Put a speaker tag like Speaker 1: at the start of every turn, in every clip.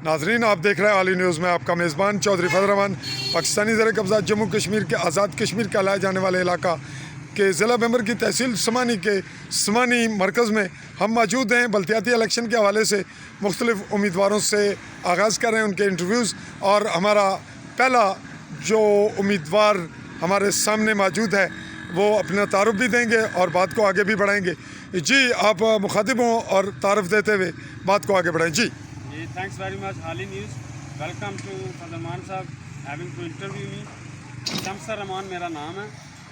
Speaker 1: नाजरीन, आप देख रहे हैं आली न्यूज़ में आपका मेज़बान चौधरी फजल रहमान। पाकिस्तानी ज़र कब्ज़ा जम्मू कश्मीर के आज़ाद कश्मीर कहलाए जाने वाले इलाका के ज़िला मेंबर की तहसील समानी के समानी मरकज़ में हम मौजूद हैं। बल्दियाती इलेक्शन के हवाले से मुख्तलिफ़ उम्मीदवारों से आगाज़ कर रहे हैं उनके इंटरव्यूज़, और हमारा पहला जो उम्मीदवार हमारे सामने मौजूद है वो अपना तारुफ भी देंगे और बात को आगे भी बढ़ाएंगे। जी, आप मुखातिब हों और तारुफ देते हुए बात को आगे बढ़ाएं। जी
Speaker 2: Thanks very much, Hali News. Welcome to फजलमान साहब having to interview me. शमसर Rahman मेरा नाम है,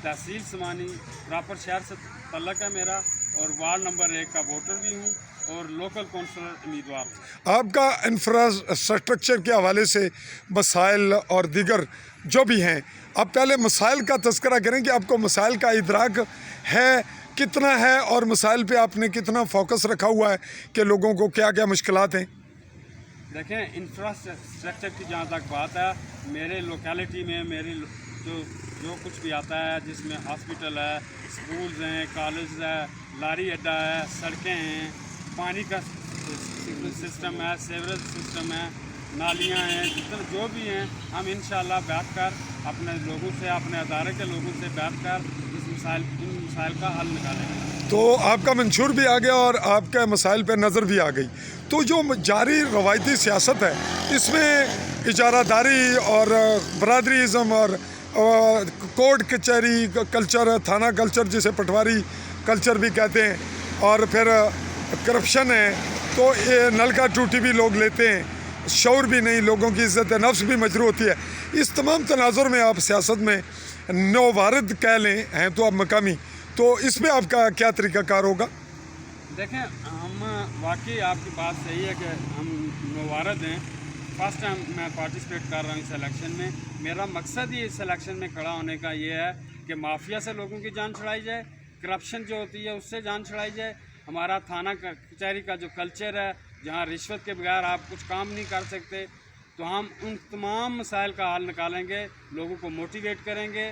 Speaker 2: तहसील समानी प्रॉपर शहर से तल्लक है मेरा, और वार्ड नंबर 1 का वोटर भी हूँ और लोकल कौंसलर उम्मीदवार हूँ।
Speaker 1: आपका इंफ्रास्ट्रक्चर के हवाले से मसाइल और दीगर जो भी हैं, आप पहले मसाइल का तज़किरा करें कि आपको मसाइल का इदराक है, कितना है, और मसाइल पे आपने कितना फोकस रखा हुआ है कि लोगों को क्या क्या मुश्किलात हैं।
Speaker 2: देखें, इंफ्रास्ट्रक्चर की जहाँ तक बात है, मेरे लोकेलिटी में मेरी जो कुछ भी आता है, जिसमें हॉस्पिटल है, स्कूल्स हैं, कॉलेज है, लारी अड्डा है, सड़कें हैं, पानी का सिस्टम है, सीवरेज सिस्टम है, नालियाँ हैं, जितने जो भी हैं, हम इंशाल्लाह बैठकर अपने लोगों से, अपने अदारे के लोगों से बैठकर इन मसाइल का हल निकालेंगे।
Speaker 1: तो आपका मंशूर भी आ गया और आपके मसाइल पर नज़र भी आ गई। तो जो जारी रवायती सियासत है, इसमें इजारादारी और बरादरीज़म और कोर्ट कचहरी कल्चर, थाना कल्चर जिसे पटवारी कल्चर भी कहते हैं, और फिर करप्शन है, तो ये नलका टूटी भी लोग लेते हैं, शऊर भी नहीं, लोगों की इज़्ज़त नफ्स भी मजरू होती है। इस तमाम तनाजुर में आप सियासत में नौवारद कह लें हैं तो आप मकामी, तो इसमें आपका क्या तरीक़ाकार होगा?
Speaker 2: देखें, हम वाकई आपकी बात सही है कि हम नौवारद हैं। फर्स्ट टाइम मैं पार्टिसिपेट कर रहा हूँ इस इलेक्शन में। मेरा मकसद ही इस इलेक्शन में खड़ा होने का ये है कि माफिया से लोगों की जान छुड़ाई जाए, करप्शन जो होती है उससे जान छुड़ाई जाए। हमारा थाना कचहरी का जो कल्चर है, जहाँ रिश्वत के बगैर आप कुछ काम नहीं कर सकते, तो हम उन तमाम मसाइल का हल निकालेंगे, लोगों को मोटिवेट करेंगे,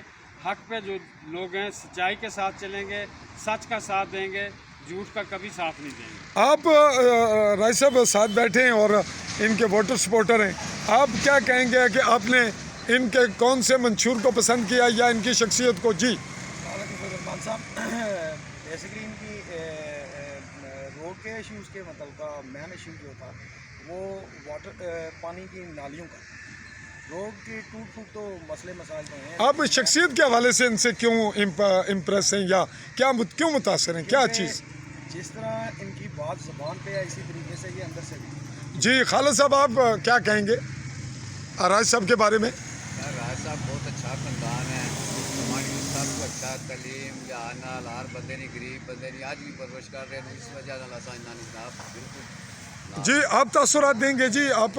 Speaker 2: हक पे जो लोग हैं सच्चाई के साथ चलेंगे, सच का साथ देंगे, झूठ का कभी साथ नहीं देंगे।
Speaker 1: आप राय साहब साथ बैठे हैं और इनके वोटर सपोर्टर हैं, आप क्या कहेंगे कि आपने इनके कौन से मंशूर को पसंद किया या इनकी शख्सियत को? जी
Speaker 3: बेसिकली इनकी रोड के इश्यूज़ के मतलब का मेन इशू जो था वो वाटर पानी की नालियों का, रोड की टूट फूट तो मसले मसाइल तो हैं।
Speaker 1: आप शख्सियत के हवाले से इनसे क्यों इम्प्रेस हैं या क्यों मुतासर हैं, क्या चीज़?
Speaker 3: जिस तरह इनकी बात ज़बान पे है, इसी तरीके से ये अंदर से भी।
Speaker 1: जी खालिद साहब, आप क्या कहेंगे राज साहब के बारे में?
Speaker 4: राज साहब बहुत अच्छा ख़ानदान है, हमारी सबको अच्छा तलीम जहाना, हर बंदे ने गरीब बंदे ने आज भी परवरिश कर रहे हैं, इस वजह से बिल्कुल।
Speaker 1: जी, आप तासुरात देंगे। जी, आप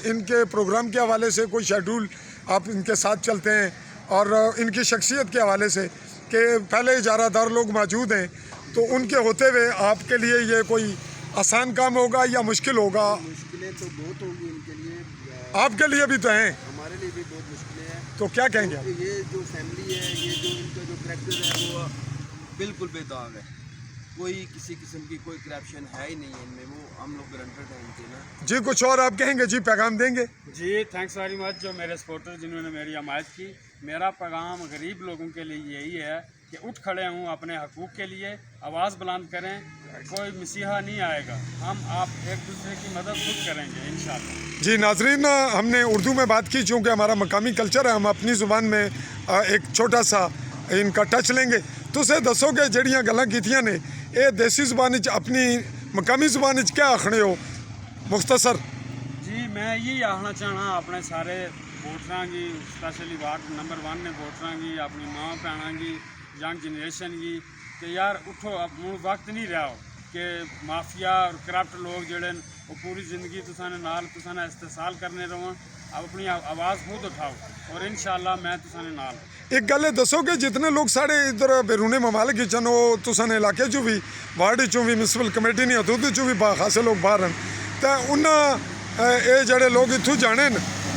Speaker 1: इनके प्रोग्राम के हवाले से कोई शेड्यूल आप इनके साथ चलते हैं, और इनकी शख्सियत के हवाले से कि पहले इजारादार लोग मौजूद हैं, तो उनके होते हुए आपके लिए ये कोई आसान काम होगा या मुश्किल होगा?
Speaker 3: मुश्किलें तो बहुत होंगी इनके लिए,
Speaker 1: आपके लिए भी तो हैं,
Speaker 3: हमारे लिए भी बहुत मुश्किलें हैं।
Speaker 1: तो क्या कहेंगे आप?
Speaker 3: ये जो फैमिली है, ये जो इनका जो करैक्टर है वो बिल्कुल बेदाग है, कोई किसी किस्म की कोई करप्शन है ही नहीं है इनमें, वो हम लोग गारंटेड हैं इनके ना।
Speaker 1: जी, कुछ और आप कहेंगे? जी, पैगाम देंगे।
Speaker 2: जी, थैंक्स वेरी मच जो मेरे सपोर्टर जिन्होंने मेरी हमायत की। मेरा पैगाम गरीब लोगों के लिए यही है कि उठ खड़े हूँ अपने हकूक़ के लिए, आवाज़ बुलंद करें, कोई मसीहा नहीं आएगा, हम आप एक दूसरे की मदद खुद करेंगे इंशाल्लाह।
Speaker 1: जी नाजरीन, हमने उर्दू में बात की, चूँकि हमारा मकामी कल्चर है, हम अपनी ज़ुबान में एक छोटा सा इनका टच लेंगे। तुसें दसो कि जड़ियाँ गल्लां कीतियां ने, ये देसी ज़ुबान अपनी मकामी ज़ुबान क्या आखने हो मुख्तसर?
Speaker 2: जी, मैं यही आखना चाहना अपने सारे वोटरां की, स्पैशली वार्ड नंबर 1 ने वोटरां की, अपनी माँ भैनां की, यंग जनरेशन की, कि यार उठो, अब हूँ वक्त नहीं रहा हो कि माफिया और करप्ट लोग जड़े वो पूरी ज़िंदगी तुसाने नाल तुसाने इस्तेसाल करने रहो। अब अपनी आवाज़ खुद उठाओ और इंशाल्लाह मैं तुसाने नाल।
Speaker 1: एक गल दसो कि जितने लोग साढ़े इधर बैरूनी ममालिक चन, वो तुसाने इलाके चो भी, वार्ड चो भी, म्यूनसिपल कमेटी नहीं हदूद चो भी खासे लोग बाहर हैं, तो उन्हें ये जड़े लोग इत्थों जाने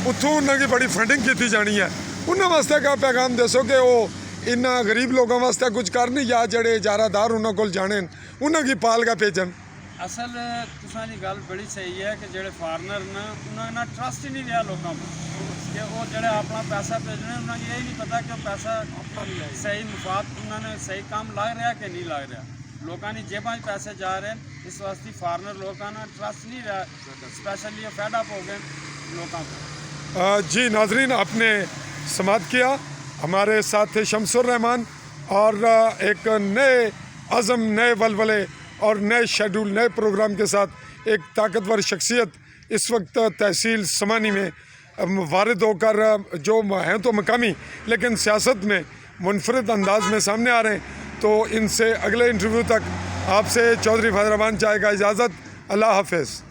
Speaker 1: उत्थों उन्होंने की बड़ी फंडिंग की जानी है, उन्होंने वास्ते क्या पैगाम दसो कि वो इन गरीब लोगों वास्ते कुछ करन या जड़े इजारादार उन्होंने को जाने उन्होंने की पाल का भेजन?
Speaker 2: असल तुसां दी गल बड़ी सही है कि जेह्ड़े फारनर न उन्होंने ना ट्रस्ट ही नहीं रहा लोगों पर कि वो जेह्ड़े अपना पैसा भेजने उन्होंने ये नहीं पता कि वो पैसा सही मुफाद उन्होंने सही काम लग रहा कि नहीं लग रहा लोगों की जेबां च पैसे जा रहे हैं इस वास्ते फारनर लोगों का ट्रस्ट नहीं रहा स्पेशली फेड अप हो गए लोगों को।
Speaker 1: जी नाजरीन, आपने समात किया हमारे साथ थे शमसुर रहमान और एक नए अज़म, नए वलवले और नए शेड्यूल, नए प्रोग्राम के साथ एक ताकतवर शख्सियत इस वक्त तहसील समानी में वारिद होकर जो हैं तो मकामी लेकिन सियासत में मुनफरद अंदाज में सामने आ रहे हैं। तो इनसे अगले इंटरव्यू तक आपसे चौधरी फैज़ रहमान चाहेगा इजाज़त। अल्लाह हाफ़िज़।